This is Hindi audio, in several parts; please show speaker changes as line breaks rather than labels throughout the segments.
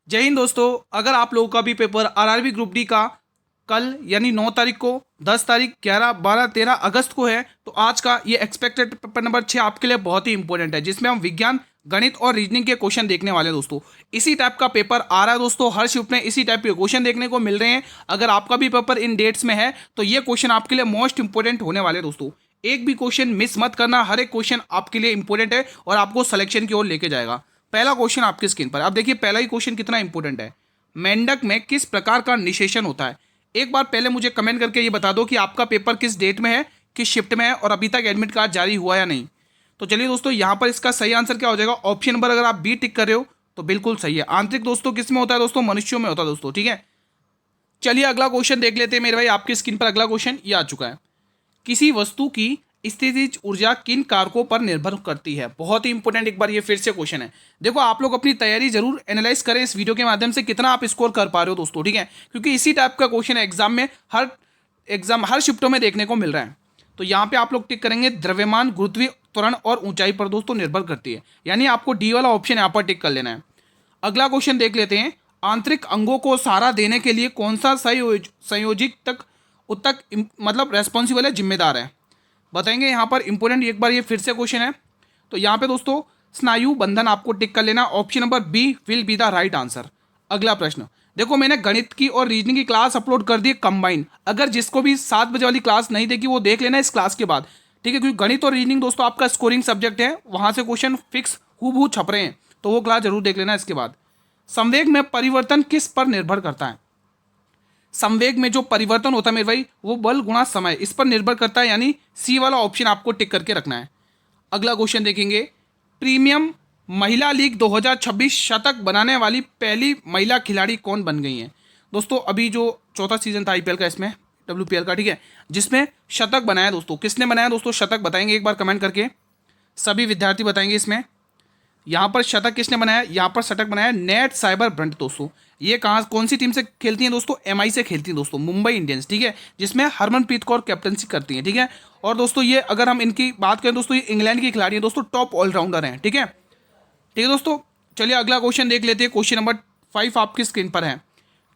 जय हिंद दोस्तों। अगर आप लोगों का भी पेपर आरआरबी ग्रुप डी का कल यानी 9 तारीख को, 10 तारीख, 11, 12, 13 अगस्त को है, तो आज का ये एक्सपेक्टेड पेपर नंबर 6 आपके लिए बहुत ही इंपॉर्टेंट है, जिसमें हम विज्ञान, गणित और रीजनिंग के क्वेश्चन देखने वाले हैं दोस्तों। इसी टाइप का पेपर आ रहा है दोस्तों, हर शिफ्ट में इसी टाइप के क्वेश्चन देखने को मिल रहे हैं। अगर आपका भी पेपर इन डेट्स में है तो ये क्वेश्चन आपके लिए मोस्ट इंपॉर्टेंट होने वाले हैं दोस्तों। एक भी क्वेश्चन मिस मत करना, हर एक क्वेश्चन आपके लिए इंपॉर्टेंट है और आपको सिलेक्शन की ओर लेके जाएगा। पहला क्वेश्चन आपकी स्क्रीन पर, आप देखिए पहला ही क्वेश्चन कितना इंपॉर्टेंट है। मेंढक में किस प्रकार का निषेचन होता है? एक बार पहले मुझे कमेंट करके ये बता दो कि आपका पेपर किस डेट में है, किस शिफ्ट में है और अभी तक एडमिट कार्ड जारी हुआ या नहीं। तो चलिए दोस्तों, यहां पर इसका सही आंसर क्या हो जाएगा? ऑप्शन नंबर अगर आप बी टिक कर रहे हो तो बिल्कुल सही है। आंतरिक दोस्तों किस में होता है दोस्तों? मनुष्यों में होता है दोस्तों। ठीक है, चलिए अगला क्वेश्चन देख लेते हैं मेरे भाई। आपकी स्क्रीन पर अगला क्वेश्चन ये आ चुका है। किसी वस्तु की स्थितिज ऊर्जा किन कारकों पर निर्भर करती है? बहुत ही इंपॉर्टेंट, एक बार ये फिर से क्वेश्चन है। देखो, आप लोग अपनी तैयारी जरूर एनालाइज करें इस वीडियो के माध्यम से, कितना आप स्कोर कर पा रहे हो दोस्तों। ठीक है, क्योंकि इसी टाइप का क्वेश्चन एग्जाम में हर शिफ्टों में देखने को मिल रहा है। तो यहाँ पे आप लोग टिक करेंगे द्रव्यमान, गुरुत्वीय त्वरण और ऊंचाई पर दोस्तों निर्भर करती है, यानी आपको डी वाला ऑप्शन यहाँ पर टिक कर लेना है। अगला क्वेश्चन देख लेते हैं। आंतरिक अंगों को सहारा देने के लिए कौन सा संयोजित तक उत्तक मतलब रेस्पॉन्सिबल है, जिम्मेदार है? बताएंगे यहाँ पर इंपोर्टेंट, एक बार ये फिर से क्वेश्चन है। तो यहाँ पे दोस्तों स्नायु बंधन आपको टिक कर लेना। Option number B will be the right answer. अगला प्रश्न देखो, मैंने गणित की और रीजनिंग की क्लास अपलोड कर दी कंबाइन। अगर जिसको भी 7 बजे वाली क्लास नहीं देखी वो देख लेना इस क्लास के बाद। ठीक है, क्योंकि गणित और रीजनिंग दोस्तों आपका स्कोरिंग सब्जेक्ट है, वहां से क्वेश्चन फिक्स हूबहू छप रहे हैं, तो वो क्लास जरूर देख लेना इसके बाद। संवेग में परिवर्तन किस पर निर्भर करता है? संवेग में जो परिवर्तन होता है मेरे भाई, वो बल गुणा समय, इस पर निर्भर करता है, यानी सी वाला ऑप्शन आपको टिक करके रखना है। अगला क्वेश्चन देखेंगे। प्रीमियम महिला लीग 2026 शतक बनाने वाली पहली महिला खिलाड़ी कौन बन गई हैं? दोस्तों अभी जो चौथा सीजन था आईपीएल का, इसमें WPL का, ठीक है, जिसमें शतक बनाया दोस्तों, किसने बनाया दोस्तों शतक? बताएंगे एक बार कमेंट करके, सभी विद्यार्थी बताएंगे इसमें। यहाँ पर शतक किसने बनाया? यहाँ पर शतक बनाया नेट साइबर ब्रंट दोस्तों। ये कहाँ, कौन सी टीम से खेलती हैं दोस्तों? MI से खेलती हैं दोस्तों, मुंबई इंडियंस। ठीक है, जिसमें हरमनप्रीत कौर कैप्टनसी करती हैं। ठीक है, और दोस्तों ये अगर हम इनकी बात करें दोस्तों, ये इंग्लैंड की खिलाड़ी हैं दोस्तों, टॉप ऑलराउंडर हैं। ठीक है, ठीक है दोस्तों, चलिए अगला क्वेश्चन देख लेते हैं। क्वेश्चन नंबर 5 आपकी स्क्रीन पर है।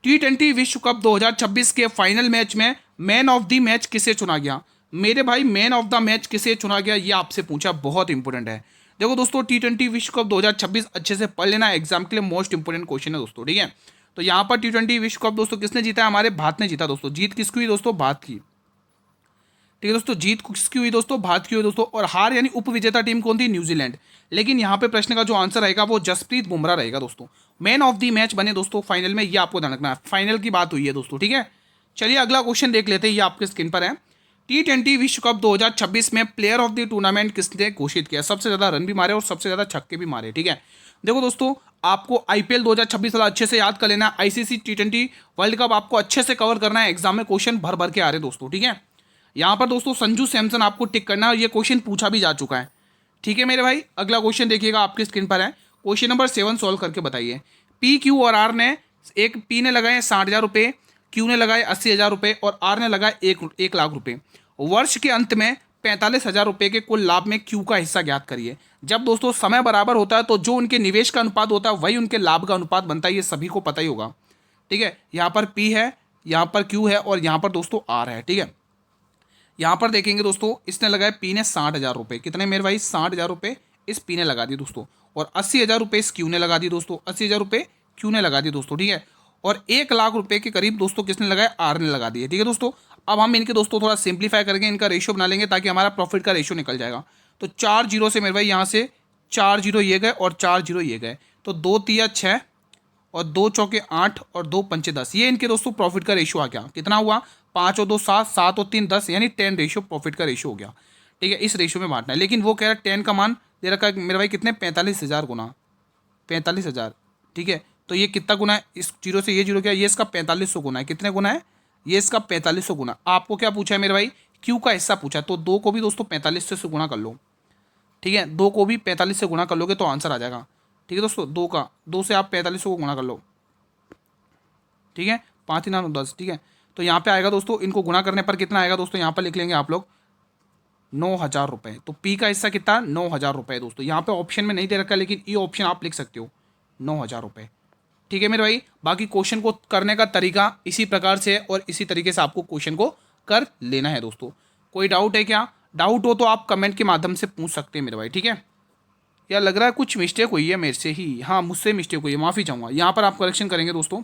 T20 विश्व कप 2026 के फाइनल मैच में मैन ऑफ द मैच किसे चुना गया? मेरे भाई मैन ऑफ द मैच किसे चुना गया, ये आपसे पूछा, बहुत इंपॉर्टेंट है। देखो दोस्तों, T20 विश्व कप 2026 अच्छे से पढ़ लेना, एग्जाम के लिए मोस्ट इंपॉर्टेंट क्वेश्चन है दोस्तों। ठीक है, तो यहाँ पर T20 विश्व कप दोस्तों किसने जीता है? हमारे भारत ने जीता दोस्तों। जीत किसकी हुई दोस्तों? भारत की। ठीक है दोस्तों, जीत किसकी हुई दोस्तों? भारत की हुई दोस्तों। और हार यानी उपविजेता टीम कौन थी? न्यूजीलैंड। लेकिन यहाँ पे प्रश्न का जो आंसर रहेगा वो जसप्रीत बुमराह रहेगा दोस्तों। मैन ऑफ द मैच बने दोस्तों फाइनल में, ये आपको ध्यान रखना है, फाइनल की बात हुई है दोस्तों। ठीक है, चलिए अगला क्वेश्चन देख लेते हैं, ये आपके स्क्रीन पर है। T20 विश्व कप 2026 में प्लेयर ऑफ द टूर्नामेंट किसने घोषित किया? सबसे ज्यादा रन भी मारे और सबसे ज्यादा छक्के भी मारे। ठीक है, देखो दोस्तों, आपको IPL 2026 वाला अच्छे से याद कर लेना। ICC T20 वर्ल्ड कप आपको अच्छे से कवर करना है, एग्जाम में क्वेश्चन भर भर के आ रहे दोस्तों। ठीक है, यहाँ पर दोस्तों संजू सैमसन आपको टिक करना है, और ये क्वेश्चन पूछा भी जा चुका है। ठीक है मेरे भाई, अगला क्वेश्चन देखिएगा, आपकी स्क्रीन पर है। क्वेश्चन नंबर 7 सॉल्व करके बताइए। P, Q और R ने, एक P ने लगाए 60,000 रुपये, Q ने लगाए 80,000 रुपये और R ने लगाए 1 लाख रुपये। वर्ष के अंत में 45,000 रुपये के कुल लाभ में Q का हिस्सा ज्ञात करिए। जब दोस्तों समय बराबर होता है तो जो उनके निवेश का अनुपात होता है वही उनके लाभ का अनुपात बनता है, ये सभी को पता ही होगा। ठीक है, यहाँ पर P है, यहाँ पर Q है और यहाँ पर दोस्तों R है। ठीक है, यहाँ पर देखेंगे दोस्तों, इसने लगाए P ने 60,000 रुपये, कितने मेरे भाई? 60,000 रुपये इस P ने लगा दिए दोस्तों, और 80,000 रुपये इस Q ने लगा दिए दोस्तों, 80,000 रुपये Q ने लगा दिए दोस्तों। ठीक है, और 1 लाख रुपये के करीब दोस्तों किसने लगाए? R ने लगा दिए। ठीक है दोस्तों, अब हम इनके दोस्तों थोड़ा सिंप्लीफाई करके इनका रेशियो बना लेंगे ताकि हमारा प्रॉफिट का रेशियो निकल जाएगा। तो 4 जीरो से मेरे भाई यहाँ से 4 जीरो ये गए और 4 जीरो ये गए, तो 2 तिया 6 और 2 चौके 8 और 2 पंचे 10, ये इनके दोस्तों प्रॉफिट का रेशियो आ गया। कितना हुआ? 5 और 2 7, 7 और 3 10, यानी 10 रेशियो प्रॉफिट का रेशियो हो गया। ठीक है, इस रेशियो में बांटना है, लेकिन वो कह रहा है 10 का मान दे रखा है मेरे भाई कितने? 45,000 गुना 45,000। ठीक है, तो ये कितना गुना है? इस जीरो से ये जीरो क्या, ये इसका 4500 गुना है। कितने गुना है? ये इसका 4500 गुना। आपको क्या पूछा है मेरे भाई? Q का हिस्सा पूछा, तो 2 को भी दोस्तों 45 से गुना कर लो। ठीक है, 2 को भी 45 से गुना कर लोगे तो आंसर आ जाएगा। ठीक है दोस्तों, 2 से आप 4500 को गुना कर लो। ठीक है, 5 9 10। ठीक है, तो यहाँ पे आएगा दोस्तों, इनको गुना करने पर कितना आएगा दोस्तों? यहाँ पर लिख लेंगे आप लोग 9,000 रुपये। तो P का हिस्सा कितना? 9,000 रुपये दोस्तों। यहाँ पे ऑप्शन में नहीं दे रखा है, लेकिन ये ऑप्शन आप लिख सकते हो 9,000 रुपये। ठीक है मेरे भाई। बाकी क्वेश्चन को करने का तरीका इसी प्रकार से है और इसी तरीके से आपको क्वेश्चन को कर लेना है दोस्तों। कोई डाउट है क्या? डाउट हो तो आप कमेंट के माध्यम से पूछ सकते हैं मेरे भाई, ठीक है। यार लग रहा है कुछ मिस्टेक हुई है मेरे से ही, हाँ मुझसे मिस्टेक हुई है, माफ़ी चाहूँगा। यहाँ पर आप करेक्शन करेंगे दोस्तों,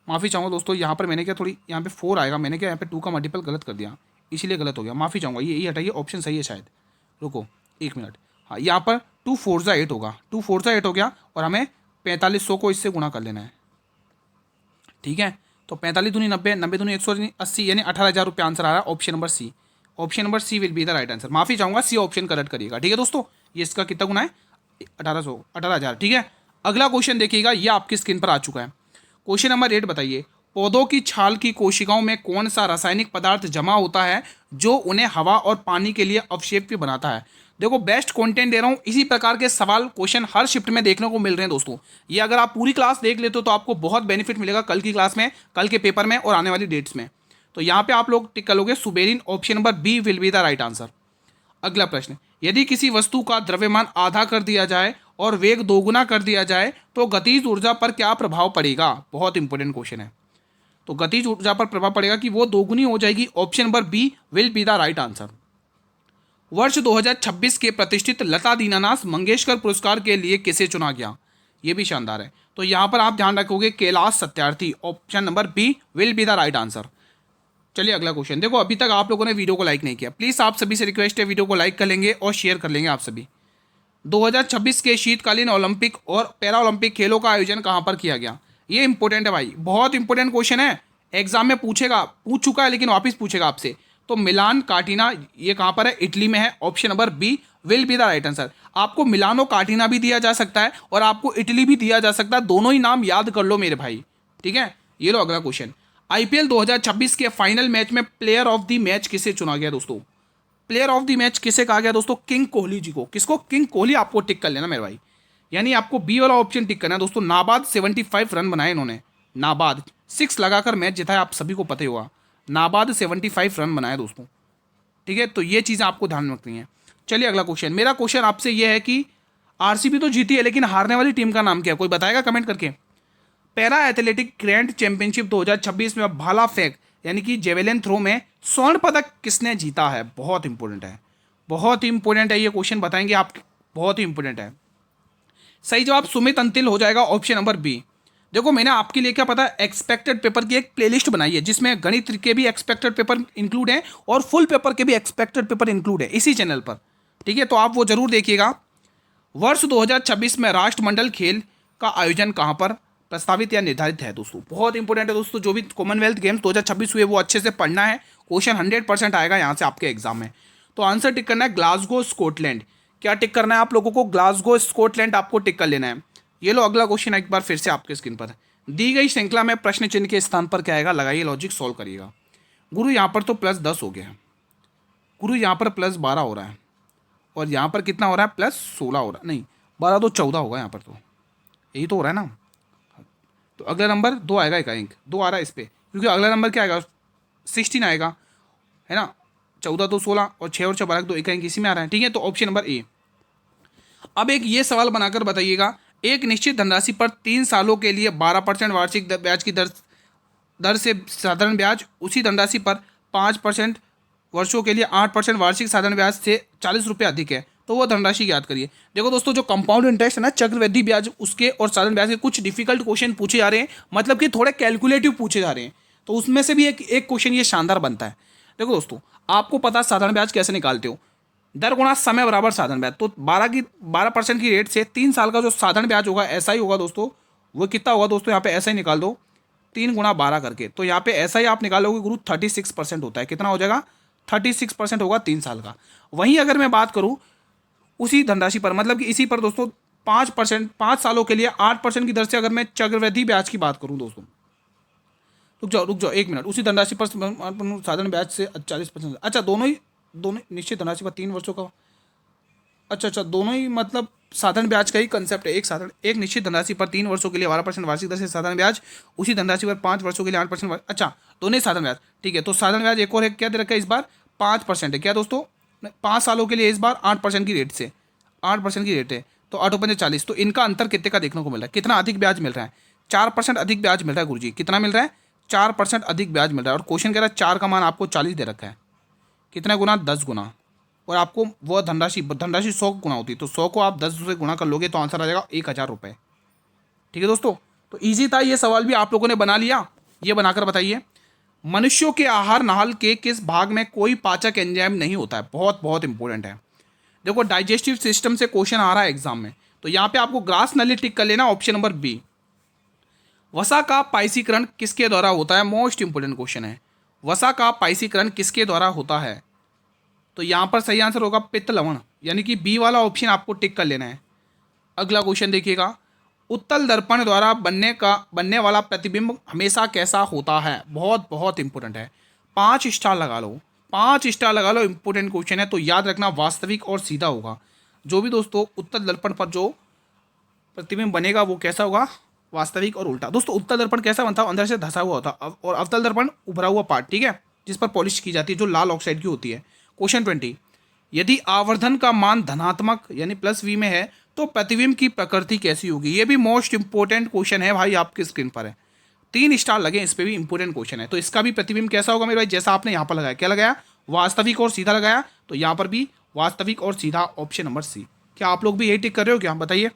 माफ़ी चाहूँगा दोस्तों। यहाँ पर मैंने क्या थोड़ी यहाँ पे 4 आएगा, मैंने क्या यहाँ पे 2 का मल्टीपल गलत कर दिया, इसीलिए गलत हो गया, माफ़ी चाहूँगा। ये हटाइए, ऑप्शन सही है शायद, रुको 1 मिनट। हाँ यहाँ पर 2 4 जा 8 होगा, 2 4 जा 8 हो गया और हमें 4500 को इससे गुणा कर लेना है, ठीक है। तो 45 दूनी 90, 90 दूनी 180, यानी 18,000 रुपये आंसर आ रहा है option number C. Option number C will be the right answer. माफ़ी चाहूँगा, सी ऑप्शन करेक्ट करिएगा, ठीक है दोस्तों। ये इसका कितना गुना है? 18,000, ठीक है। अगला क्वेश्चन देखिएगा, ये आपकी स्क्रीन पर आ चुका है। क्वेश्चन नंबर 8 बताइए, पौधों की छाल की कोशिकाओं में कौन सा रासायनिक पदार्थ जमा होता है जो उन्हें हवा और पानी के लिए अवक्षेप्य बनाता है? देखो बेस्ट कंटेंट दे रहा हूँ, इसी प्रकार के सवाल क्वेश्चन हर शिफ्ट में देखने को मिल रहे हैं दोस्तों। ये अगर आप पूरी क्लास देख लेते हो तो आपको बहुत बेनिफिट मिलेगा कल की क्लास में, कल के पेपर में और आने वाली डेट्स में। तो यहाँ पे आप लोग टिक कर लोगे suberin, option number B will be the right answer. अगला प्रश्न, यदि किसी वस्तु का द्रव्यमान आधा कर दिया जाए और वेग दोगुना कर दिया जाए तो गतिज ऊर्जा पर क्या प्रभाव पड़ेगा? बहुत इंपॉर्टेंट क्वेश्चन है। तो गतिज ऊर्जा पर प्रभाव पड़ेगा कि वो दोगुनी हो जाएगी, option number B will be the right answer. वर्ष 2026 के प्रतिष्ठित लता दीनानाथ मंगेशकर पुरस्कार के लिए किसे चुना गया? ये भी शानदार है। तो यहाँ पर आप ध्यान रखोगे Kailash Satyarthi, option number B will be the right answer. चलिए अगला क्वेश्चन देखो, अभी तक आप लोगों ने वीडियो को लाइक नहीं किया, प्लीज़ आप सभी से रिक्वेस्ट है वीडियो को लाइक कर लेंगे और शेयर कर लेंगे आप सभी। 2026 के शीतकालीन ओलंपिक और पैरा ओलंपिक खेलों का आयोजन कहाँ पर किया गया? ये इंपॉर्टेंट है भाई, बहुत इंपॉर्टेंट क्वेश्चन है, एग्जाम में पूछ चुका है लेकिन वापस पूछेगा आपसे। तो मिलान कार्टिना ये कहाँ पर है? इटली में है, option number B will be the right answer. आपको मिलानो कार्टिना भी दिया जा सकता है और आपको इटली भी दिया जा सकता है, दोनों ही नाम याद कर लो मेरे भाई, ठीक है। ये लो अगला क्वेश्चन, आईपीएल 2026 के फाइनल मैच में प्लेयर ऑफ द मैच किसे चुना गया दोस्तों? प्लेयर ऑफ द मैच किसे कहा गया दोस्तों? किंग कोहली जी को। किसको? किंग कोहली। आपको टिक कर लेना मेरे भाई, यानी आपको बी वाला ऑप्शन टिक करना है दोस्तों। नाबाद 75 रन बनाए इन्होंने, नाबाद 6 लगाकर मैच जिताया, आप सभी को पता ही होगा। नाबाद 75 रन बनाए दोस्तों, ठीक है। तो ये चीज़ें आपको ध्यान में रखनी है। चलिए अगला क्वेश्चन, मेरा क्वेश्चन आपसे ये है कि आरसीबी तो जीती है लेकिन हारने वाली टीम का नाम क्या है? कोई बताएगा कमेंट करके? पैरा एथलेटिक ग्रैंड चैंपियनशिप 2026 में भाला फेंक यानी कि जेवेलिन थ्रो में स्वर्ण पदक किसने जीता है? बहुत इंपॉर्टेंट है, बहुत इंपॉर्टेंट है ये क्वेश्चन, बताएंगे आप, बहुत ही इंपॉर्टेंट है। सही जवाब सुमित अंतिल हो जाएगा, ऑप्शन नंबर बी। देखो मैंने आपके लिए क्या पता एक्सपेक्टेड पेपर की एक प्लेलिस्ट बनाई है जिसमें गणित के भी एक्सपेक्टेड पेपर इंक्लूड हैं और फुल पेपर के भी एक्सपेक्टेड पेपर इंक्लूड है इसी चैनल पर, ठीक है। तो आप वो जरूर देखिएगा। वर्ष 2026 में राष्ट्रमंडल खेल का आयोजन कहाँ पर प्रस्तावित या निर्धारित है दोस्तों? बहुत इंपॉर्टेंट है दोस्तों, जो भी कॉमनवेल्थ गेम्स 2026 हुए वो अच्छे से पढ़ना है, क्वेश्चन 100% आएगा यहाँ से आपके एग्जाम में। तो आंसर टिक करना है ग्लासगो स्कॉटलैंड। क्या टिक करना है आप लोगों को? ग्लासगो स्कॉटलैंड आपको टिक कर लेना है। ये लो अगला क्वेश्चन एक बार फिर से आपके स्क्रीन पर, दी गई श्रृंखला में प्रश्न चिन्ह के स्थान पर क्या आएगा? लगाइए लॉजिक, सॉल्व करिएगा। गुरु यहाँ पर तो +10 हो गया, गुरु यहाँ पर +12 हो रहा है और यहाँ पर कितना हो रहा है? +16 हो रहा है, नहीं 12 तो 14 होगा यहाँ पर, तो यही तो हो रहा है ना। तो अगला नंबर 2 आएगा, एक 2 आ रहा है इस पर, क्योंकि अगला नंबर क्या आएगा? 16 आएगा, है ना। 14 तो 16 और 6 और 6 12 2 1 इसी में आ रहा है, ठीक है। तो ऑप्शन नंबर ए। अब एक ये सवाल बनाकर बताइएगा, एक निश्चित धनराशि पर 3 सालों के लिए 12% वार्षिक ब्याज की दर से साधारण ब्याज, उसी धनराशि पर 5% वर्षों के लिए 8% वार्षिक साधारण ब्याज से 40 रुपये अधिक है, तो वो धनराशि याद करिए। देखो दोस्तों, जो कंपाउंड इंटरेस्ट है ना, चक्रवृद्धि ब्याज, उसके और साधारण ब्याज के कुछ डिफिकल्ट क्वेश्चन पूछे जा रहे हैं, मतलब कि थोड़े कैलकुलेटिव पूछे जा रहे हैं। तो उसमें से भी एक क्वेश्चन ये शानदार बनता है। देखो दोस्तों, आपको पता साधारण ब्याज कैसे निकालते हो? दर गुणा समय बराबर साधारण ब्याज। तो 12% की रेट से 3 साल का जो साधारण ब्याज होगा ऐसा ही होगा दोस्तों। वो कितना होगा दोस्तों? यहाँ पे ऐसा ही निकाल दो, 3 गुणा 12 करके। तो यहाँ पे ऐसा ही आप निकालोगे गुरु, 36% होता है। कितना हो जाएगा? 36% होगा 3 साल का। वहीं अगर मैं बात करूँ उसी धनराशि पर, मतलब कि इसी पर दोस्तों 5%, 5 सालों के लिए 8% की दर से अगर मैं चक्रवृद्धि ब्याज की बात करूँ दोस्तों, रुक जाओ 1 मिनट, उसी धनराशि पर साधारण ब्याज से 40%। अच्छा, दोनों निश्चित धनराशि पर 3 वर्षों का, अच्छा दोनों ही मतलब साधारण ब्याज का ही कंसेप्ट है। एक निश्चित धनराशि पर 3 वर्षों के लिए 12% वार्षिक दर से साधारण ब्याज, उसी धनराशि पर 5 वर्षों के लिए 8%। अच्छा, दोनों ही साधारण ब्याज, ठीक है। तो साधारण ब्याज एक और है, क्या दे रखा है इस बार? 5% है। क्या दोस्तों? 5 सालों के लिए इस बार 8% की रेट से, 8% की रेट है। तो 8 × 5 = 40। तो इनका अंतर कितने का देखने को मिल रहा है? कितना अधिक ब्याज मिल रहा है? 4% अधिक ब्याज मिल रहा है गुरुजी। कितना मिल रहा है? 4% अधिक ब्याज मिल रहा है। और क्वेश्चन कह रहा है 4 का मान आपको 40 दे रखा है। कितना गुना? 10 गुना। और आपको वो धनराशि 100 गुना होती है, तो 100 को आप 10 से गुना कर लोगे तो आंसर आ जाएगा 1000 रुपये। ठीक है दोस्तों, तो ईजी था ये सवाल भी, आप लोगों ने बना लिया। ये बनाकर बताइए, मनुष्यों के आहार नाल के किस भाग में कोई पाचक एंजाइम नहीं होता है? बहुत बहुत इंपॉर्टेंट है। देखो डाइजेस्टिव सिस्टम से क्वेश्चन आ रहा है एग्जाम में, तो यहाँ पे आपको ग्रास नली टिक कर लेना, ऑप्शन नंबर बी। वसा का पाइसीकरण किसके द्वारा होता है? मोस्ट इंपोर्टेंट क्वेश्चन है। वसा का पाइसीकरण किसके द्वारा होता है? तो यहाँ पर सही आंसर होगा पित्त लवण, यानी कि बी वाला ऑप्शन आपको टिक कर लेना है। अगला क्वेश्चन देखिएगा, उत्तल दर्पण द्वारा बनने वाला प्रतिबिंब हमेशा कैसा होता है? बहुत बहुत इंपॉर्टेंट है। 5 स्टार लगा लो, 5 स्टार लगा लो, इंपॉर्टेंट क्वेश्चन है। तो याद रखना वास्तविक और सीधा होगा। जो भी दोस्तों उत्तल दर्पण पर जो प्रतिबिंब बनेगा वो कैसा होगा? वास्तविक और उल्टा। दोस्तों उत्तल दर्पण कैसा बनता है? अंदर से धसा हुआ होता है, और अवतल दर्पण उभरा हुआ पार्ट, ठीक है, जिस पर पॉलिश की जाती है, जो लाल ऑक्साइड की होती है। क्वेश्चन 20, यदि आवर्धन का मान धनात्मक यानी प्लस वी में है तो प्रतिबिंब की प्रकृति कैसी होगी? ये भी मोस्ट इंपोर्टेंट क्वेश्चन है भाई, आपकी स्क्रीन पर है। 3 स्टार लगे, इस पर भी इंपोर्टेंट क्वेश्चन है। तो इसका भी प्रतिबिंब कैसा होगा मेरे भाई? जैसा आपने यहाँ पर लगाया, क्या लगाया? वास्तविक और सीधा लगाया, तो यहाँ पर भी वास्तविक और सीधा, ऑप्शन नंबर सी। क्या आप लोग भी यही टिक कर रहे हो क्या? बताइए,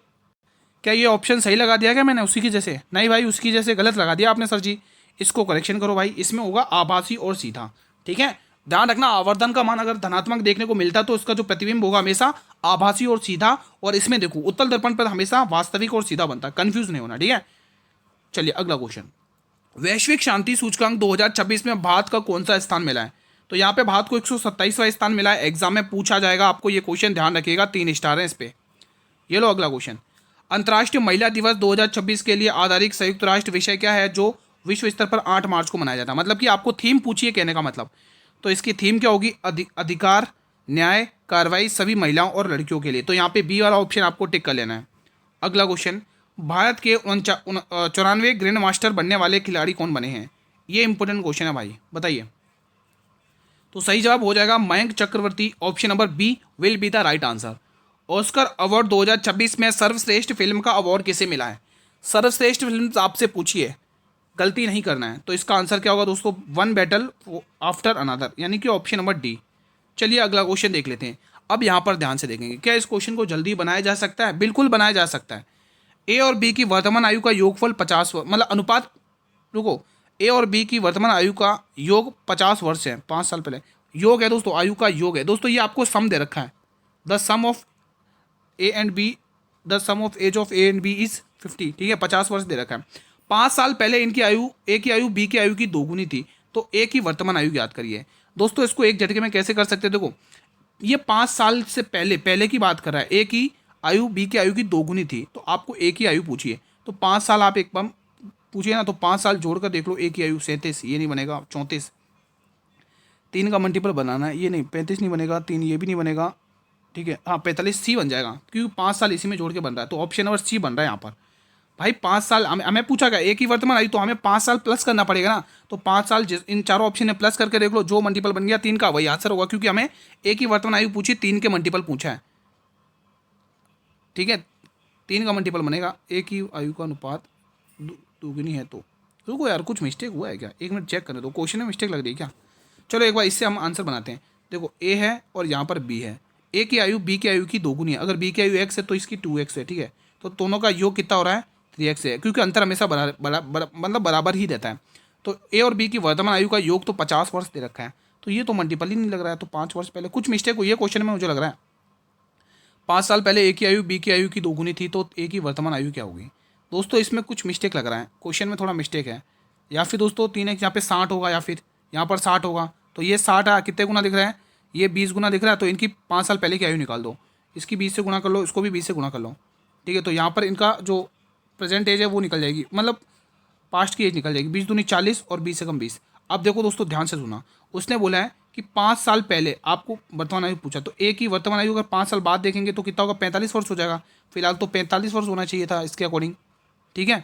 क्या ये ऑप्शन सही लगा दिया क्या मैंने उसी की जैसे? नहीं भाई, उसकी जैसे गलत लगा दिया आपने सर जी। इसको करेक्शन करो भाई, इसमें होगा आभासी और सीधा। ठीक है, ध्यान रखना, आवर्धन का मान अगर धनात्मक देखने को मिलता तो उसका जो प्रतिबिंब होगा हमेशा आभासी और सीधा। और इसमें देखो उत्तल दर्पण पर हमेशा वास्तविक और सीधा बनता है, कंफ्यूज नहीं होना। ठीक है, चलिए अगला क्वेश्चन, वैश्विक शांति सूचकांक 2026 में भारत का कौन सा स्थान मिला है? तो यहाँ पे भारत को 127वां स्थान मिला है। एग्जाम में पूछा जाएगा आपको ये क्वेश्चन, ध्यान रखिएगा, 3 स्टार है इस पे। ये लो अगला क्वेश्चन, अंतर्राष्ट्रीय महिला दिवस 2026 के लिए आधारित संयुक्त राष्ट्र विषय क्या है जो विश्व स्तर पर 8 मार्च को मनाया जाता है? मतलब कि आपको थीम पूछिए, कहने का मतलब। तो इसकी थीम क्या होगी? अधिकार, न्याय, कार्रवाई सभी महिलाओं और लड़कियों के लिए। तो यहाँ पे बी वाला ऑप्शन आपको टिक कर लेना है। अगला क्वेश्चन, भारत के 94 ग्रैंड मास्टर बनने वाले खिलाड़ी कौन बने हैं? ये इंपॉर्टेंट क्वेश्चन है भाई, बताइए। तो सही जवाब हो जाएगा Mayank Chakraborty, option number B will be the right answer. Oscar award 2026 में सर्वश्रेष्ठ फिल्म का अवार्ड किसे मिला है? सर्वश्रेष्ठ फिल्म आपसे पूछिए, गलती नहीं करना है। तो इसका आंसर क्या होगा दोस्तों? वन बैटल आफ्टर अनदर, यानी कि ऑप्शन नंबर डी। चलिए अगला क्वेश्चन देख लेते हैं। अब यहाँ पर ध्यान से देखेंगे, क्या इस क्वेश्चन को जल्दी बनाया जा सकता है? बिल्कुल बनाया जा सकता है। ए और बी की वर्तमान आयु का योगफल 50, मतलब अनुपात, रुको, ए और बी की वर्तमान आयु का योग 50 वर्ष है, 5 साल पहले। योग है दोस्तों, आयु का योग है दोस्तों। ये आपको सम दे रखा है, the sum of A and B, the sum of age of A and B is 50। ठीक है, 50 वर्ष दे रखा है। 5 साल पहले इनकी आयु, ए की आयु बी की आयु की दोगुनी थी, तो ए की वर्तमान आयु याद करिए दोस्तों। इसको एक झटके में कैसे कर सकते हैं? देखो, ये 5 साल से पहले की बात कर रहा है। ए की आयु बी की आयु की दोगुनी थी, तो आपको ए की आयु पूछिए। तो 5 साल आप एक बार पूछिए ना, तो 5 साल जोड़कर देख लो। ए की आयु 37, ये नहीं बनेगा, 34। 3 का मल्टीपल बनाना है, ये नहीं, 35 नहीं बनेगा, 3 ये भी नहीं बनेगा। ठीक है, हाँ 45 सी बन जाएगा, क्योंकि 5 साल इसी में जोड़ के बन रहा है। तो ऑप्शन नंबर सी बन रहा है यहाँ पर भाई। 5 साल हमें पूछा गया, एक ही वर्तमान आयु, तो हमें 5 साल प्लस करना पड़ेगा ना। तो 5 साल इन चारों ऑप्शन में प्लस करके देख लो, जो मल्टीपल बन गया 3 का वही आंसर होगा, क्योंकि हमें एक ही वर्तमान आयु पूछी, 3 के मल्टीपल पूछा है। ठीक है, 3 का मल्टीपल बनेगा, एक ही आयु का अनुपात दोगुनी है। तो रुको यार, कुछ मिस्टेक हुआ है क्या? 1 मिनट चेक करने दो, क्वेश्चन में मिस्टेक लग रही है क्या? चलो एक बार इससे हम आंसर बनाते हैं। देखो, ए है और यहाँ पर बी है। ए की आयु बी की आयु की दोगुनी है। अगर बी की आयु x है तो इसकी 2x है। ठीक है, तो दोनों का योग कितना हो रहा है? 3x है, क्योंकि अंतर हमेशा मतलब बराबर ही रहता है। तो ए और बी की वर्तमान आयु का योग तो 50 वर्ष दे रखा है, तो ये तो मल्टीपल ही नहीं लग रहा है। तो 5 वर्ष पहले कुछ मिस्टेक हुई है क्वेश्चन में, मुझे लग रहा है। 5 साल पहले ए की आयु बी की आयु की दोगुनी थी, तो ए की वर्तमान आयु क्या होगी? दोस्तों इसमें कुछ मिस्टेक लग रहा है, क्वेश्चन में थोड़ा मिस्टेक है। या फिर दोस्तों 3x यहाँ पे 60 होगा, या फिर यहाँ पर 60 होगा। तो ये 60 कितने गुना दिख रहा है? ये 20 गुना दिख रहा है। तो इनकी 5 साल पहले की आयु निकाल दो, इसकी 20 से गुना कर लो, इसको भी 20 से गुना कर लो। ठीक है, तो यहाँ पर इनका जो प्रेजेंट एज है वो निकल जाएगी, मतलब पास्ट की एज निकल जाएगी। 20 दूनी 40 और 20 से कम 20। अब देखो दोस्तों, ध्यान से सुना, उसने बोला है कि 5 साल पहले आपको वर्तमान आयु पूछा, तो ए की वर्तमान आयु अगर 5 साल बाद देखेंगे तो कितना होगा? 45 वर्ष हो जाएगा। फिलहाल तो 45 वर्ष होना चाहिए था इसके अकॉर्डिंग। ठीक है,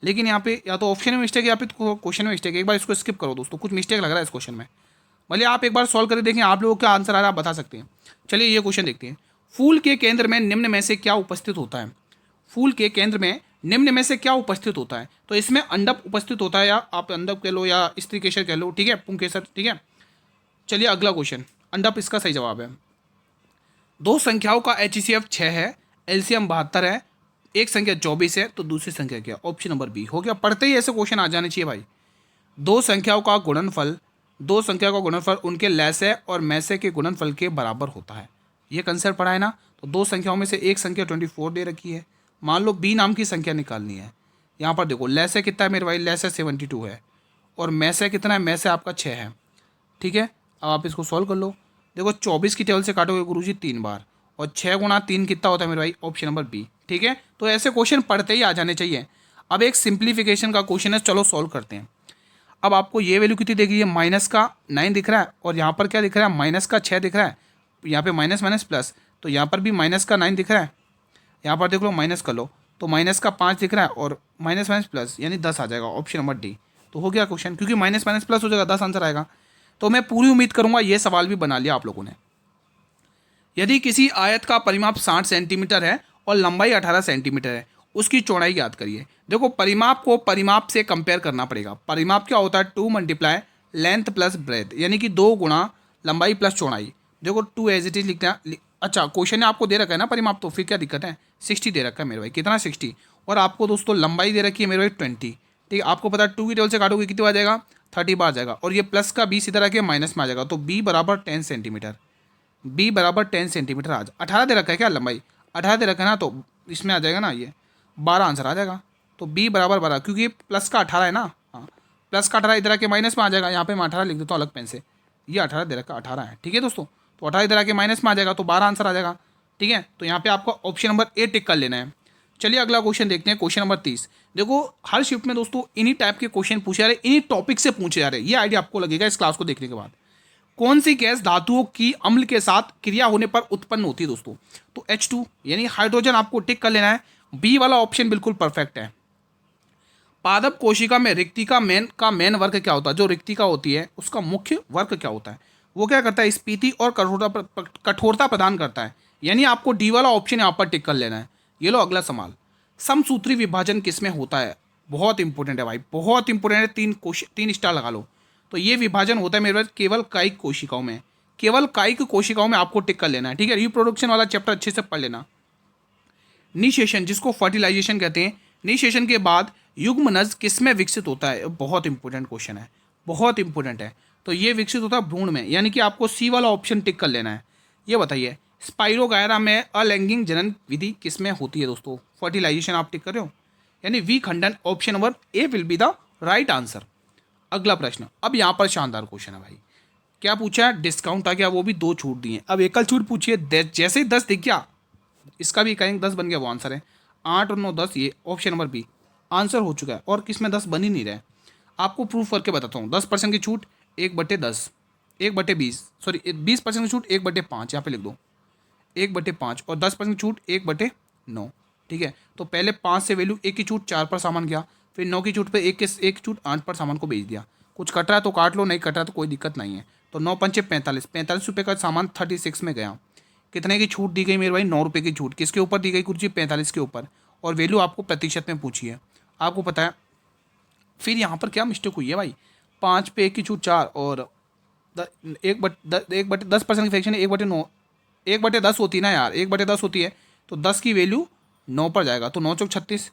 लेकिन यहाँ पे या तो ऑप्शन में मिस्टेक है या फिर क्वेश्चन में मिस्टेक है। एक बार इसको स्किप करो दोस्तों, कुछ मिस्टेक लग रहा है इस क्वेश्चन में। भले आप एक बार सॉल्व करके देखें, आप लोगों का आंसर आ रहा है, आप बता सकते हैं। चलिए ये क्वेश्चन देखते हैं। फूल के केंद्र में निम्न में से क्या उपस्थित होता है? फूल के केंद्र में निम्न में से क्या उपस्थित होता है? तो इसमें अंडप उपस्थित होता है, या आप अंडप कह लो या स्त्रीकेशर कह लो, ठीक है, पुंकेसर, ठीक है। चलिए अगला क्वेश्चन, अंडप इसका सही जवाब है। दो संख्याओं का HCF 6 है, LCM 72 है, एक संख्या 24 है, तो दूसरी संख्या क्या? ऑप्शन नंबर बी हो गया। पढ़ते ही ऐसे क्वेश्चन आ जाने चाहिए भाई। दो संख्याओं का गुणनफल, दो संख्याओं का गुणनफल उनके लैसे और मैसे के गुणनफल के बराबर होता है। ये कंसेप्ट पढ़ा है ना। तो दो संख्याओं में से एक संख्या 24 दे रखी है, मान लो बी नाम की संख्या निकालनी है। यहाँ पर देखो लैसे कितना है मेरे भाई, लैसे 72 है, और मैसे कितना है, मैसे आपका 6 है, ठीक है। अब आप इसको सॉल्व कर लो। देखो 24 की टेबल से काटोगे गुरुजी 3 बार, और 6 गुणा 3 कितना होता है मेरे भाई, ऑप्शन नंबर बी, ठीक है। तो ऐसे क्वेश्चन पढ़ते ही आ जाने चाहिए। अब एक सिंप्लीफिकेशन का क्वेश्चन है, चलो सॉल्व करते हैं। अब आपको ये वैल्यू कितनी दिख रही है, माइनस का 9 दिख रहा है, और यहाँ पर क्या दिख रहा है, माइनस का 6 दिख रहा है। यहाँ पे माइनस माइनस प्लस, तो यहाँ पर भी माइनस का 9 दिख रहा है। यहाँ पर देख लो माइनस कर लो, तो माइनस का 5 दिख रहा है, और माइनस माइनस प्लस यानी 10 आ जाएगा, ऑप्शन नंबर डी। तो हो गया क्वेश्चन, क्योंकि माइनस माइनस प्लस हो जाएगा, 10 आंसर आएगा। तो मैं पूरी उम्मीद करूँगा ये सवाल भी बना लिया आप लोगों ने। यदि किसी आयत का परिमाप 60 सेंटीमीटर है और लंबाई 18 सेंटीमीटर है, उसकी चौड़ाई याद करिए। देखो परिमाप को परिमाप से कंपेयर करना पड़ेगा। परिमाप क्या होता है, 2 मल्टीप्लाई लेंथ प्लस ब्रेथ, यानी कि 2 गुणा लंबाई प्लस चौड़ाई। देखो 2 एज इट इज लिखते हैं। अच्छा क्वेश्चन ने आपको दे रखा है ना परिमाप, तो फिर क्या दिक्कत है, 60 दे रखा है मेरे भाई, कितना 60, और आपको दोस्तों लंबाई दे रखी है मेरे भाई 20, ठीक है। आपको पता है 2 की टेबल से काटोगे कितनी बार जाएगा, 30 बार जाएगा, और ये प्लस का 20 इधर आके माइनस में आ जाएगा, तो बी बराबर 10 सेंटीमीटर, बी बराबर 10 सेंटीमीटर। आज 18 दे रखा है क्या, लंबाई 18 दे रखा है ना, तो इसमें आ जाएगा ना ये 12 आंसर आ जाएगा। तो बी बराबर 12, क्योंकि प्लस का 18 है ना, हाँ प्लस का 18 इधर आके माइनस में आ जाएगा। यहाँ पे मैं 18 लिख देता हूँ अलग पेन से, ये 18 दे रखा 18 है, ठीक है दोस्तों। तो 18 इधर आके माइनस में आ जाएगा, तो 12 आंसर आ जाएगा, ठीक है। तो यहाँ पे आपको ऑप्शन नंबर ए टिक कर लेना है। चलिए अगला क्वेश्चन देखते हैं, क्वेश्चन नंबर 30। देखो हर शिफ्ट में दोस्तों इन्हीं टाइप के क्वेश्चन पूछे जा रहे, इन्हीं टॉपिक से पूछे जा रहे, ये आइडिया आपको लगेगा इस क्लास को देखने के बाद। कौन सी गैस धातुओं की अम्ल के साथ क्रिया होने पर उत्पन्न होती है दोस्तों, तो H2 यानी हाइड्रोजन आपको टिक कर लेना है। बी वाला ऑप्शन बिल्कुल परफेक्ट है। पादप कोशिका में रिक्तिका मेन वर्क क्या होता है, जो रिक्तिका होती है उसका मुख्य वर्क क्या होता है, वो क्या करता है, स्फीति और कठोरता प्रदान करता है, यानी आपको डी वाला ऑप्शन यहाँ पर टिक कर लेना है। ये लो अगला सवाल, समसूत्री विभाजन किसमें होता है, बहुत इंपॉर्टेंट है भाई, बहुत इंपॉर्टेंट है, 3 स्टार लगा लो। तो ये विभाजन होता है मेरे पास केवल कायिक कोशिकाओं में, केवल कायिक कोशिकाओं में आपको टिक कर लेना है, ठीक है। रिप्रोडक्शन वाला चैप्टर अच्छे से पढ़ लेना। निषेचन जिसको फर्टिलाइजेशन कहते हैं, निषेचन के बाद युग्मनज किसमें विकसित होता है, बहुत इंपॉर्टेंट क्वेश्चन है, बहुत इंपॉर्टेंट है। तो ये विकसित होता है भ्रूण में, यानी कि आपको सी वाला ऑप्शन टिक कर लेना है। ये बताइए स्पाइरोगायरा में अलैंगिक जनन विधि किसमें होती है दोस्तों, फर्टिलाइजेशन आप टिक कर रहे हो, यानी विखंडन, option number A will be the right answer. अगला प्रश्न, अब यहाँ पर शानदार क्वेश्चन है भाई, क्या पूछा है, डिस्काउंट आ गया, वो भी 2 छूट दिए। अब एकल छूट पूछिए, जैसे ही 10 दिख गया, इसका भी कहेंगे 10 बन गया, वो आंसर है। 8 और 9 10, ये ऑप्शन नंबर बी आंसर हो चुका है, और किसमें 10 बन ही नहीं रहे। आपको प्रूफ करके बताता हूँ, 10% की छूट 1/10, 1/20, सॉरी 20% की छूट 1/5, यहाँ पे लिख दो 1/5, और 10% की छूट 1/9, ठीक है। तो पहले 5 से वैल्यू 1 की छूट 4 पर सामान गया, फिर 9 की छूट पे 1 छूट 8 पर सामान को बेच दिया। कुछ कट रहा है तो काट लो, नहीं कट रहा तो कोई दिक्कत नहीं है। तो 9 पंचे 45, 45 रुपये का सामान 36 में गया। कितने की छूट दी गई मेरे भाई, 9 रुपये की छूट, किसके ऊपर दी गई कुर्सी, 45 के ऊपर, और वैल्यू आपको प्रतिशत में पूछी है, आपको पता है। फिर यहाँ पर क्या मिस्टेक हुई है भाई, 5 पे 1 की छूट 4, और 1/10% की फ्रैक्शन 1/9, 1/10 होती है ना यार, 1/10 होती है, तो 10 की वैल्यू 9 पर जाएगा, तो 9 चौक 36,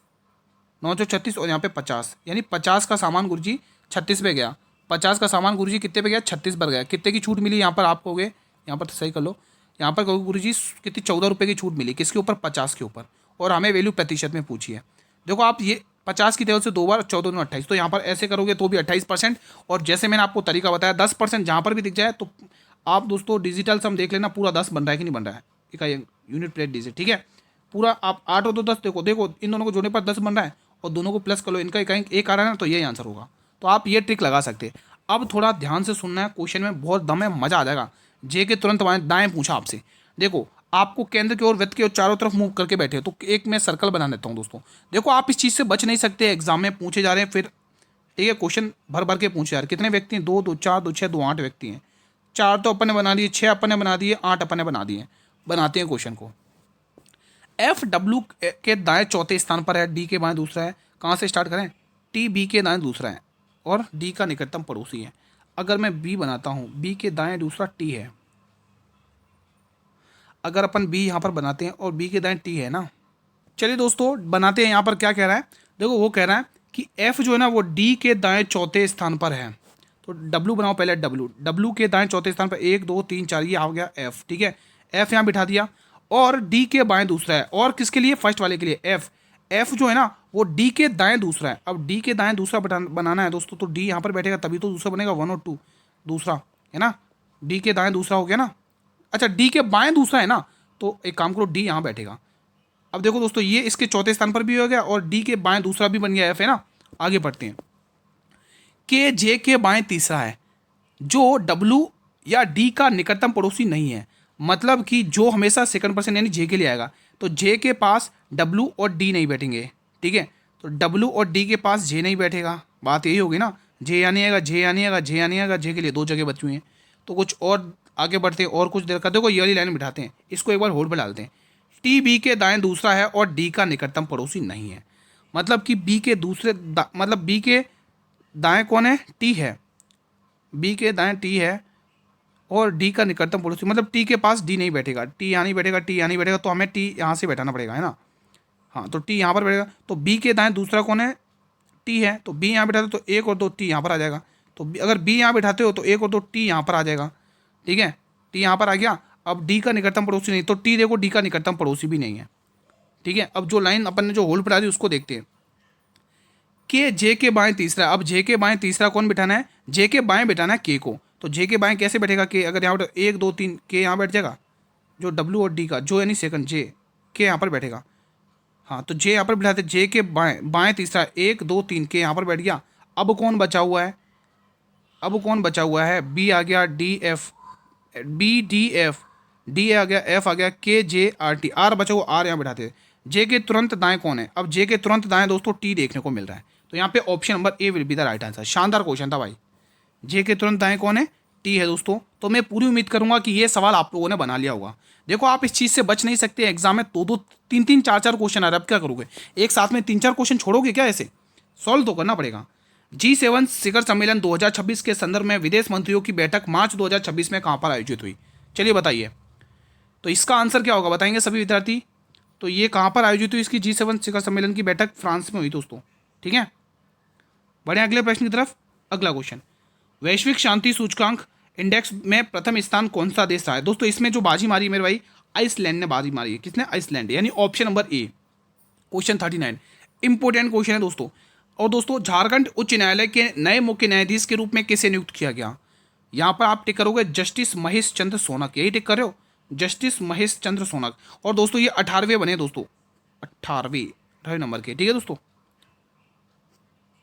9 चौक 36, और यहाँ पे 50, यानी 50 का सामान गुरुजी 36 पे गया, 50 का सामान गुरुजी कितने पे गया, 36 पर गया। कितने की छूट मिली यहाँ पर आपको, गए यहाँ पर सही कर लो, यहाँ पर गुरुजी कितनी 14 रुपये की छूट मिली, किसके ऊपर, 50 के ऊपर, और हमें वैल्यू प्रतिशत में पूछी है। देखो आप ये 50 की टेबल से 2 बार 14 में 28, तो यहाँ पर ऐसे करोगे तो भी 28%, और जैसे मैंने आपको तरीका बताया 10% जहाँ पर भी दिख जाए, तो आप दोस्तों डिजिटल सम देख लेना, पूरा 10 बन रहा है कि नहीं बन रहा है, इकाई यूनिट प्लेट डिजिट, ठीक है। पूरा आप 8 और 2 10, देखो इन दोनों को जोड़ने पर 10 बन रहा है, और दोनों को प्लस कर लो, इनका इकाई एक आ रहा है ना, तो यही आंसर होगा। तो आप ये ट्रिक लगा सकते हैं। अब थोड़ा ध्यान से सुनना है, क्वेश्चन में बहुत दम है, मजा आ जाएगा। जे के तुरंत दाएं पूछा आपसे, देखो आपको केंद्र की ओर, वृत्त की ओर, चारों तरफ मूव करके बैठे हो, तो एक मैं सर्कल बना देता हूँ दोस्तों। देखो आप इस चीज़ से बच नहीं सकते, एग्जाम में पूछे जा रहे हैं, फिर ठीक है क्वेश्चन भर भर के पूछे जा रहे हैं। कितने व्यक्ति हैं, 2 2 4 2 6 2 8 व्यक्ति हैं। 4 तो अपन ने बना दिए, 6 अपन ने बना दिए, 8 अपन ने बना दिए। बनाते हैं क्वेश्चन को। एफ डब्ल्यू के दाएं चौथे स्थान पर है, डी के बाएं दूसरा है। कहाँ से स्टार्ट करें? टी बी के दाएं दूसरा है और डी का निकटतम पड़ोसी है। अगर मैं बी बनाता हूँ, बी के दाएं दूसरा टी है। अगर अपन बी यहाँ पर बनाते हैं और बी के दाएं टी है ना, चलिए दोस्तों बनाते हैं। यहाँ पर क्या कह रहा है, देखो वो कह रहा है कि एफ जो है ना वो डी के दाएं चौथे स्थान पर है। तो डब्ल्यू बनाओ पहले, डब्ल्यू के दाएं चौथे स्थान पर 1 2 3 4, ये आ गया एफ। ठीक है, एफ यहाँ बिठा दिया और डी के बाएं दूसरा है। और किसके लिए? फर्स्ट वाले के लिए एफ। एफ जो है ना वो डी के दाएं दूसरा है। अब डी के दाएं दूसरा बनाना है दोस्तों, तो डी यहाँ पर बैठेगा तभी तो दूसरा बनेगा, 1 और 2 दूसरा है ना। डी के दाएं दूसरा हो गया ना। अच्छा, डी के बाएं दूसरा है ना, तो एक काम करो, डी यहाँ बैठेगा। अब देखो दोस्तों, ये इसके चौथे स्थान पर भी हो गया और डी के बाएं दूसरा भी बन गया एफ, है ना। आगे बढ़ते हैं। के जे के बाएं तीसरा है, जो डब्ल्यू या डी का निकटतम पड़ोसी नहीं है। मतलब कि जो हमेशा सेकंड पर्सन यानी जे के लिए आएगा, तो जे के पास डब्ल्यू और डी नहीं बैठेंगे। ठीक है, तो डब्ल्यू और डी के पास जे नहीं बैठेगा। बात यही होगी ना, जे यानी आएगा, जे यानी आएगा, जे यानी आएगा। जे के लिए 2 जगह बची हुई हैं। तो कुछ और आगे बढ़ते हैं और कुछ देर का देखो, ये वाली लाइन बिठाते हैं, इसको एक बार होल्ड पर डालते हैं। टी बी के दाएं दूसरा है और डी का निकटतम पड़ोसी नहीं है। मतलब कि बी के दूसरे मतलब बी के दाएं कौन है? टी है। बी के दाएं टी है और डी का निकटतम पड़ोसी, मतलब टी के पास डी नहीं बैठेगा, टी यहाँ नहीं बैठेगा, टी यहाँ नहीं बैठेगा, तो हमें टी यहाँ से बैठाना पड़ेगा, है ना। हाँ, तो टी यहाँ पर बैठेगा। तो बी के दाएं दूसरा कौन है? टी है। तो बी यहाँ बैठाते तो 1 और 2 टी यहाँ पर आ जाएगा। तो अगर बी यहाँ बैठाते हो तो 1 और 2 टी यहाँ पर आ जाएगा। ठीक है, टी यहाँ पर आ गया। अब डी का निकटतम पड़ोसी नहीं, तो टी देखो डी का निकटतम पड़ोसी भी नहीं है। ठीक है, अब जो लाइन अपन ने जो होल्ड पर दी उसको देखते हैं। के जे के बाएं तीसरा, अब जे के बाएं तीसरा कौन बिठाना है? जे के बाएं बिठाना है के को। तो जे के बाएं कैसे बैठेगा? के अगर यहाँ पर 1 2 3 के यहाँ बैठ जाएगा, जो डब्ल्यू और डी का जो यानी सेकंड जे के यहाँ पर बैठेगा। हाँ, तो जे यहाँ पर बिठाते, जे के बाएं तीसरा 1 2 3 के यहाँ पर बैठ गया। अब कौन बचा हुआ है? अब कौन बचा हुआ है? बी आ गया, D F, B D F, D आ गया, एफ आ गया, के जे आर टी, आर बचा हुआ, आर यहाँ बिठाते। जे के तुरंत दाएं कौन है? अब जे के तुरंत दाएं दोस्तों टी देखने को मिल रहा है। तो यहाँ पे option number A will be the right answer. शानदार क्वेश्चन था भाई। जे के तुरंत दाएं कौन है? टी है दोस्तों। तो मैं पूरी उम्मीद करूंगा कि ये सवाल आप लोगों ने बना लिया होगा। देखो आप इस चीज़ से बच नहीं सकते, एग्जाम में 2 2 3 3 4 4 क्वेश्चन आ रहे, अब क्या करोगे? एक साथ में 3 4 क्वेश्चन छोड़ोगे क्या? ऐसे सॉल्व तो करना पड़ेगा। G7 शिखर सम्मेलन 2026 के संदर्भ में विदेश मंत्रियों की बैठक मार्च 2026 में कहाँ पर आयोजित हुई? चलिए बताइए। तो इसका आंसर क्या होगा बताएंगे सभी विद्यार्थी? तो ये कहाँ पर आयोजित हुई इसकी G7 शिखर सम्मेलन की बैठक? फ्रांस में हुई दोस्तों। ठीक है, बढ़े अगले प्रश्न की तरफ। अगला क्वेश्चन, वैश्विक शांति सूचकांक इंडेक्स में प्रथम स्थान कौन सा देश रहा है? दोस्तों इसमें जो बाजी मारी मेरे भाई, आइसलैंड ने बाजी मारी है। किसने? आइसलैंड, यानी option number A. Question 39 important question है दोस्तों। और दोस्तों झारखंड उच्च न्यायालय के नए मुख्य न्यायाधीश के रूप में किसे नियुक्त किया गया? यहाँ पर आप टिक करोगे जस्टिस महेश चंद्र सोनक, यही टिक कर रहे हो, जस्टिस महेश चंद्र सोनक। और दोस्तों ये 18वें बने दोस्तों, 18वें नंबर के। ठीक है दोस्तों,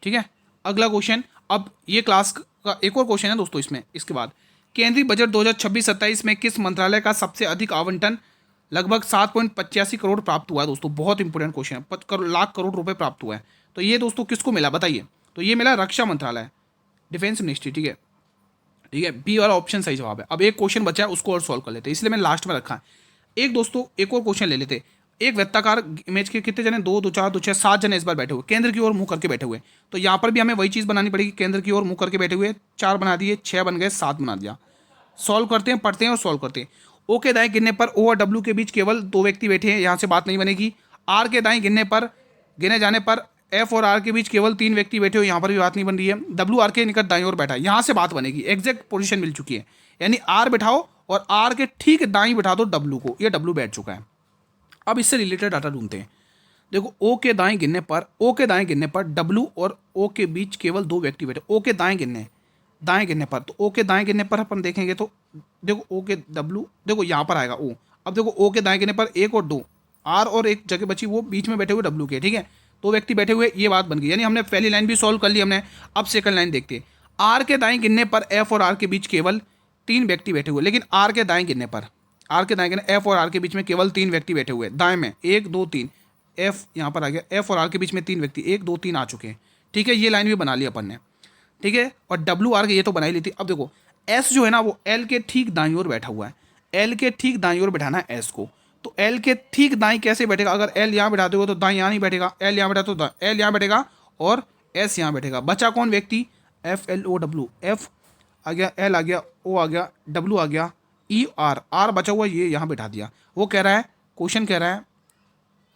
ठीक है। अगला क्वेश्चन, अब ये क्लास का एक और क्वेश्चन है दोस्तों इसमें। इसके बाद केंद्रीय बजट 2026-27 में किस मंत्रालय का सबसे अधिक आवंटन लगभग 7.85 करोड़ प्राप्त हुआ है? दोस्तों बहुत इंपॉर्टेंट क्वेश्चन है, लाख करोड़ रुपए प्राप्त हुआ है। तो ये दोस्तों किसको मिला बताइए? तो ये मिला रक्षा मंत्रालय, डिफेंस मिनिस्ट्री। ठीक है, ठीक है, बी वाला ऑप्शन सही जवाब है। अब एक क्वेश्चन बचा है, उसको और सॉल्व कर लेते हैं, इसलिए मैंने लास्ट में रखा है। एक दोस्तों एक और क्वेश्चन ले लेते। एक वृत्ताकार इमेज के कितने जने? 2 2 4 2 6 7 जने इस बार बैठे हुए, केंद्र की ओर मुंह करके बैठे हुए। तो यहाँ पर भी हमें वही चीज़ बनानी पड़ेगी, केंद्र की ओर मुंह करके बैठे हुए। 4 बना दिए, 6 बन गए, 7 बना दिया। सॉल्व करते हैं, पढ़ते हैं और सॉल्व करते हैं। ओ के दाएं गिनने पर ओ और डब्ल्यू के बीच केवल 2 व्यक्ति बैठे हैं, यहाँ से बात नहीं बनेगी। आर के दाएं गिने जाने पर एफ और आर के बीच केवल 3 व्यक्ति बैठे हो, यहाँ पर भी बात नहीं बन रही है। डब्ल्यू आर के निकट दाईं ओर बैठा है, यहाँ से बात बनेगी। एग्जैक्ट पोजीशन मिल चुकी है, यानी आर बैठाओ और आर के ठीक दाईं बैठा दो डब्ल्यू को, ये डब्ल्यू बैठ चुका है। अब इससे रिलेटेड डाटा ढूंढते हैं। देखो ओ के दाएं गिनने पर डब्ल्यू और ओ के बीच केवल 2 व्यक्ति बैठे। ओ के दाएं गिनने पर, तो ओ के दाएं गिनने पर अपन देखेंगे तो देखो ओ के डब्ल्यू, देखो यहाँ पर आएगा ओ। अब देखो ओ के दाएं गिनने पर 1 और 2, आर और एक जगह बची वो बीच में बैठे हुए डब्ल्यू के। ठीक है, 2 व्यक्ति बैठे हुए, ये बात बन गई। यानी हमने पहली लाइन भी सॉल्व कर ली हमने। अब सेकंड लाइन देखते हैं। आर के दाएं गिनने पर एफ और आर के बीच केवल 3 व्यक्ति बैठे हुए, लेकिन आर के दाएं गिनने एफ और आर के बीच में केवल 3 व्यक्ति बैठे हुए दाएं में, 1 2 3। एफ यहाँ पर आ गया, एफ और आर के बीच में 3 व्यक्ति, 1 2 3 आ चुके हैं। ठीक है, ये लाइन भी बना ली अपन ने। ठीक है, और डब्ल्यू आर के ये तो बना ही ली थी। अब देखो एस जो है ना वो एल के ठीक दाईं ओर बैठा हुआ है, एल के ठीक दाईं ओर बैठाना है एस को। तो एल के ठीक दाएं कैसे बैठेगा, अगर एल यहाँ बैठा दोगे तो दाएं यहाँ नहीं बैठेगा, एल यहाँ बैठा तो एल यहाँ बैठेगा और एस यहाँ बैठेगा। बचा कौन व्यक्ति, F L O W, F आ गया, एल आ गया, ओ आ गया, डब्ल्यू आ गया, ई आर, आर बचा हुआ ये यहाँ बैठा दिया। वो कह रहा है, क्वेश्चन कह रहा है,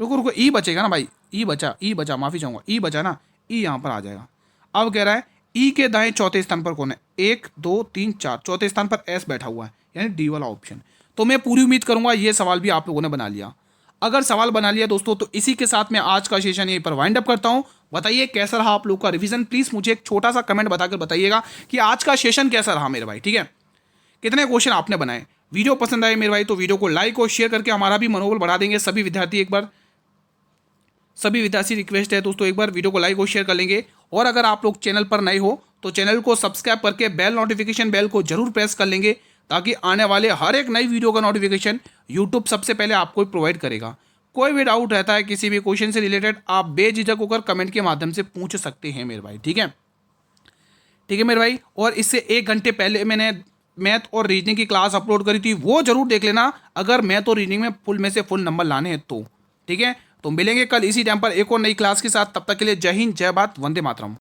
रुको रुको, ई बचेगा ना भाई, ई बचा, माफी चाहूंगा, ई बचा ना, ई यहाँ पर आ जाएगा। अब कह रहा है ई के दाएं चौथे स्थान पर कौन है, 1 2 3 4, चौथे स्थान पर एस बैठा हुआ है, यानी डी वाला ऑप्शन। तो मैं पूरी उम्मीद करूंगा ये सवाल भी आप लोगों ने बना लिया। अगर सवाल बना लिया दोस्तों तो इसी के साथ मैं आज का सेशन यहीं पर वाइंड अप करता हूं। बताइए कैसा रहा आप लोग का रिवीजन, प्लीज मुझे एक छोटा सा कमेंट बताकर बताइएगा कि आज का सेशन कैसा रहा मेरे भाई, ठीक है। कितने क्वेश्चन आपने बनाए, वीडियो पसंद आए मेरे भाई तो वीडियो को लाइक और शेयर करके हमारा भी मनोबल बढ़ा देंगे। सभी विद्यार्थी रिक्वेस्ट है दोस्तों, एक बार वीडियो को लाइक और शेयर कर लेंगे। और अगर आप लोग चैनल पर नए हो तो चैनल को सब्सक्राइब करके बेल नोटिफिकेशन बेल को जरूर प्रेस कर लेंगे, ताकि आने वाले हर एक नई वीडियो का नोटिफिकेशन यूट्यूब सबसे पहले आपको प्रोवाइड करेगा। कोई भी डाउट रहता है किसी भी क्वेश्चन से रिलेटेड, आप बेझिझक होकर कमेंट के माध्यम से पूछ सकते हैं मेरे भाई, ठीक है। ठीक है मेरे भाई, और इससे 1 घंटे पहले मैंने मैथ और रीजनिंग की क्लास अपलोड करी थी, वो जरूर देख लेना अगर मैथ और रीजनिंग में फुल में से फुल नंबर लाने हैं तो, ठीक है। तो मिलेंगे कल इसी टाइम पर एक और नई क्लास के साथ, तब तक के लिए जय हिंद, जय भारत, वंदे मातरम।